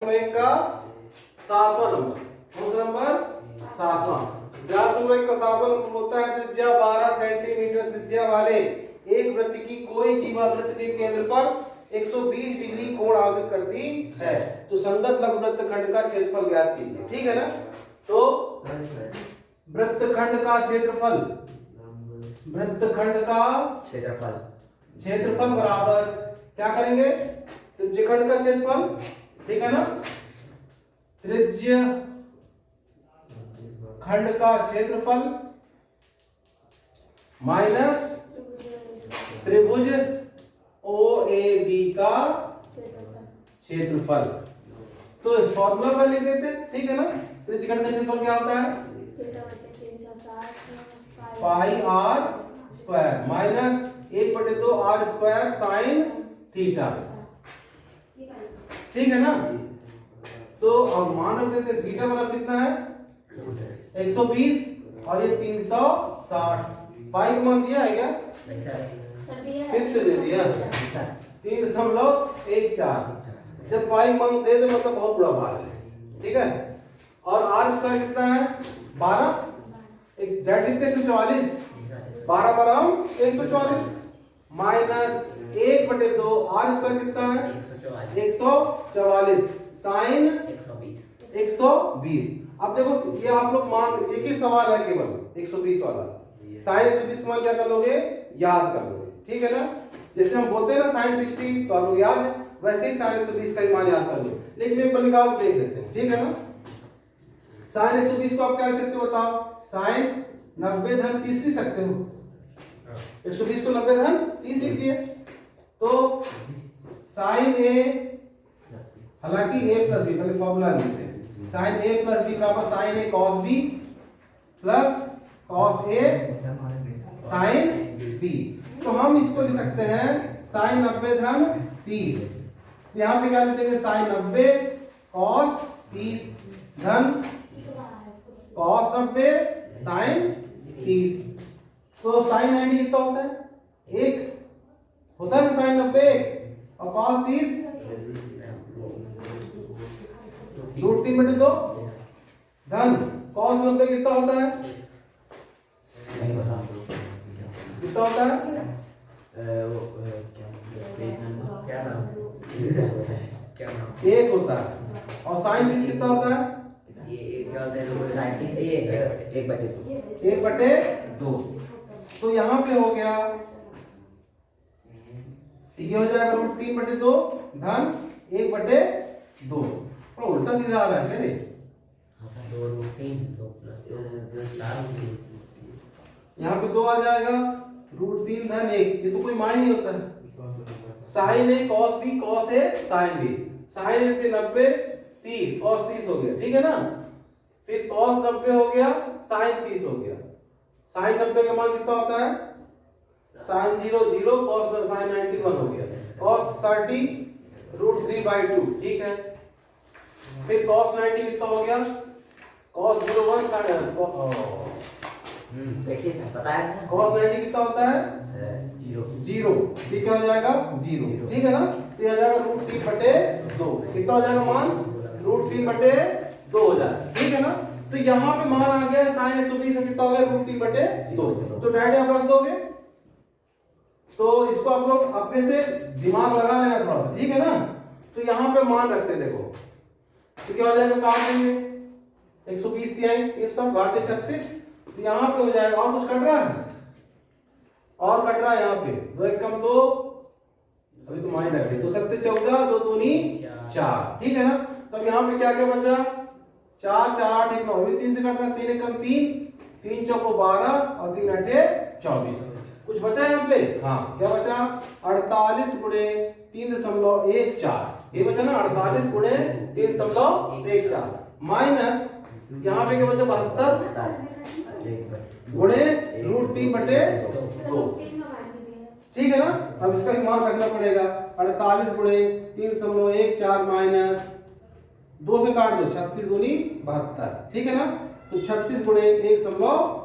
एक का 7वां नंबर, कौन सा नंबर 7वां। व्यास एक का 7वां नंबर होता है त्रिज्या 12 सेंटीमीटर त्रिज्या वाले एक वृत्त की कोई जीवा वृत्त के केंद्र पर 120 डिग्री कोण आवृत करती है, तो संगत लघु वृत्तखंड का क्षेत्रफल ज्ञात कीजिए। ठीक है ना, तो वृत्तखंड का क्षेत्रफल, वृत्तखंड का क्षेत्रफल बराबर क्या करेंगे, त्रिज्यखंड का क्षेत्रफल, ठीक है ना, त्रिज्य खंड का क्षेत्रफल माइनस त्रिभुज OAB का क्षेत्रफल। तो फॉर्मूला पर लिख देते हैं, ठीक है ना। त्रिज्यखंड का क्षेत्रफल क्या होता है, pi r square minus 1/2 r square sine theta, ठीक है ना। तो अब मान रख देते हैं थीटा मतलब कितना है 120 और ये 360, पाई का मान दिया है क्या, फिर से दे दिया 3.14। जब पाई मान दे दो मतलब बहुत बड़ा भाग है, ठीक है। और आर स्क्वायर कितना है 12, एक डेट कितने 144, 12 बराम 144 माइनस 1/2 आर स्क्वायर कितना है 144 साइन 120। अब देखो ये आप लोग मान, एक ही सवाल है केवल 120 वाला, साइन 120 का मान क्या कर लोगे, याद कर लोगे, ठीक है ना। जैसे हम बोलते हैं ना साइन 60 तो आप लोग याद है, वैसे ही साइन 120 का ही मान याद कर लो। लेकिन एक बार निकाल के देख लेते हैं, ठीक है ना। साइन 120 को आप क्या लिख सकते हो बताओ, साइन 90 धन 30 लिख सकते हो, 120 को 90 धन 30 लिख दिए, तो साइन ए, हालांकि a प्लस बी, पहले फॉर्मूला लिखते हैं, साइन a प्लस बी बराबर sign A cos B plus cos A sine B. तो हम इसको लिख सकते हैं साइन 90 धन 30, यहाँ पे क्या लिख देंगे साइन 90 कॉस 30 धन कॉस 90 साइन 30। तो साइन 90 कितना होता है, एक होता है ना साइन 90 और कॉस 30 √3/2 धन कॉस 90 कितना होता है, कितना होता है, एक होता है। और साइन 30 कितना होता है, 1/2। तो यहाँ पे हो गया, ये हो जाएगा √3/2 धन 1/2। उल्टा सीधा आ रहा है क्या, यहाँ पे 2 आ जाएगा, √3 धन 1, ये तो कोई मान नहीं होता है। Sign A cos B cos A sine B, sign ए थे 90 30 कॉस 30 हो गया, ठीक है ना। फिर कॉस 90 हो गया साइन 30 हो गया, साइन 90 का मान कितना होता है साइन 0 0 कॉस साइन 91 हो गया, कॉस 30 √3/2, ठीक है। फिर cos 90 कितना हो गया, cos 01 देखिए पता है ना, cos 90 कितना होता है 0, ठीक है, हो जाएगा 0, ठीक है ना। तो ये हो जाएगा √3/2, कितना हो जाएगा मान √3/2 हो जाएगा, ठीक है ना। तो यहाँ पे मान आ गया साइन 120 का कितना हो गया √3/2, तो डायरेक्ट आप रख दोगे। तो इसको आप लोग अपने से दिमाग लगा लेना थोड़ा सा, ठीक है ना। तो यहाँ पे मान रखते देखो, तो क्या हो जाएगा, काट देंगे 120 की आई, ये सब घाटे 36, तो यहाँ पे हो जाएगा, और कुछ कट रहा है, और कट रहा है यहाँ पे 2 1 कम 2, अभी तो माइनस रखते 2 7 14 2 दूनी 4, ठीक है ना। तो अब यहाँ पे क्या क्या बचा, 4 4 8 1 9, 3 से कट रहा है, 3 1 कम 3, 3 चौको 12 और 3 8 24, कुछ बचा यहाँ पे, हाँ क्या बचा 48 गुणे 3.14, ये बचा ना 48 गुणे 3.14 माइनस यहाँ पे क्या बचा 72 गुणे √3/2, ठीक है ना। अब इसका भी मान रखना पड़ेगा, 48 गुणे 3.14 माइनस 2 से काट दो 36 दूनी 72, ठीक है ना। तो 36 गुणे 1